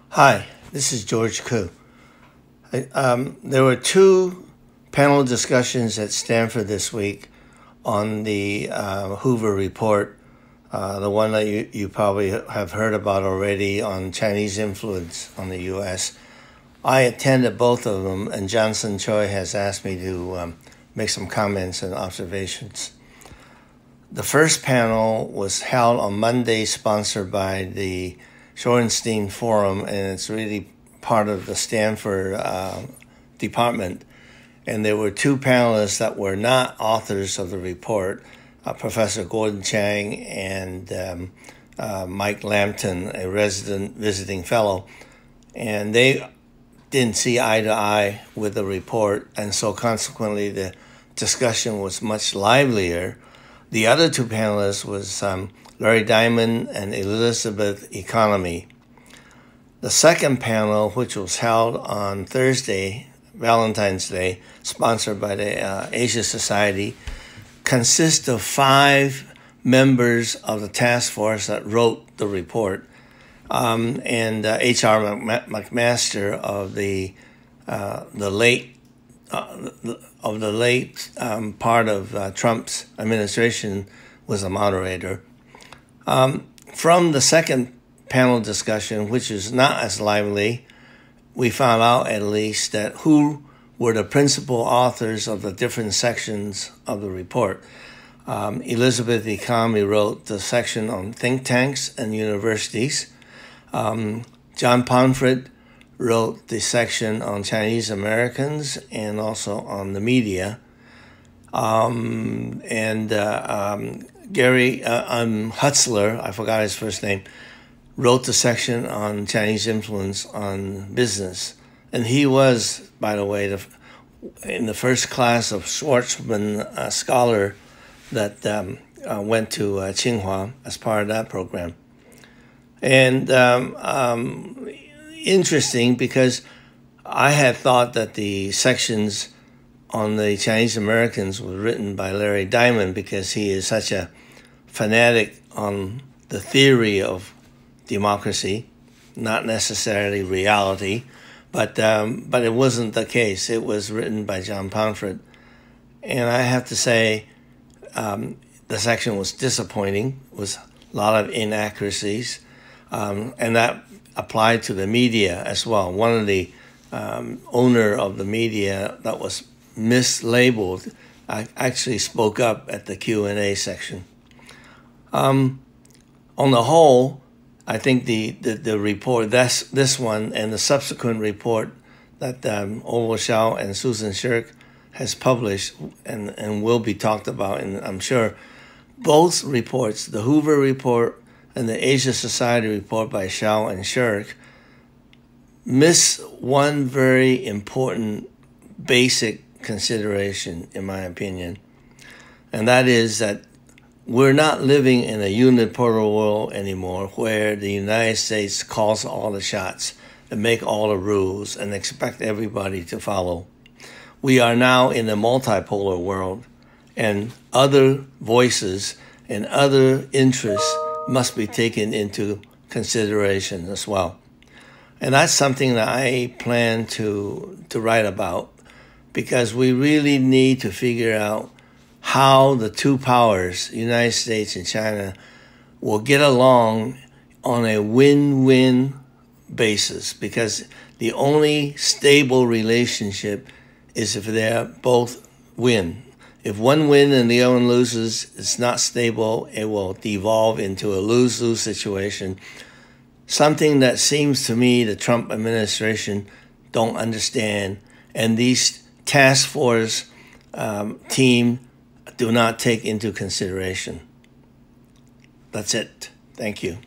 Hi, this is George Koo. There were two panel discussions at Stanford this week on the Hoover report, the one that you probably have heard about already on Chinese influence on the U.S. I attended both of them, and Johnson Choi has asked me to make some comments and observations. The first panel was held on Monday, sponsored by the Shorenstein Forum, and it's really part of the Stanford department. And there were two panelists that were not authors of the report, Professor Gordon Chang and Mike Lampton, a resident visiting fellow. And they didn't see eye to eye with the report, and so consequently the discussion was much livelier. The other two panelists was Larry Diamond and Elizabeth Economy. The second panel, which was held on Thursday, Valentine's Day, sponsored by the Asia Society, consists of 5 members of the task force that wrote the report, and H.R. McMaster of the late part of Trump's administration was a moderator. From the second panel discussion, which is not as lively, we found out at least that who were the principal authors of the different sections of the report. Elizabeth Economy wrote the section on think tanks and universities. John Pomfret wrote the section on Chinese Americans and also on the media. Gary Hutzler, I forgot his first name, wrote the section on Chinese influence on business. And he was, by the way, in the first class of Schwarzman scholar that went to Tsinghua as part of that program. And interesting, because I had thought that the sections on the Chinese Americans were written by Larry Diamond because he is such a fanatic on the theory of democracy, not necessarily reality, but it wasn't the case. It was written by John Pomfret. And I have to say, the section was disappointing, was a lot of inaccuracies, and that applied to the media as well. One of the owner of the media that was mislabeled actually spoke up at the Q&A section. On the whole, I think the report, this one and the subsequent report that Orville Schell and Susan Shirk has published and will be talked about, and I'm sure both reports, the Hoover report and the Asia Society report by Schell and Shirk, miss one very important basic consideration, in my opinion, and that is that we're not living in a unipolar world anymore where the United States calls all the shots and make all the rules and expect everybody to follow. We are now in a multipolar world, and other voices and other interests must be taken into consideration as well. And that's something that I plan to write about, because we really need to figure out how the two powers, United States and China, will get along on a win-win basis, because the only stable relationship is if they both win. If one wins and the other one loses, it's not stable. It will devolve into a lose-lose situation, something that seems to me the Trump administration don't understand, and these task force team do not take into consideration. That's it. Thank you.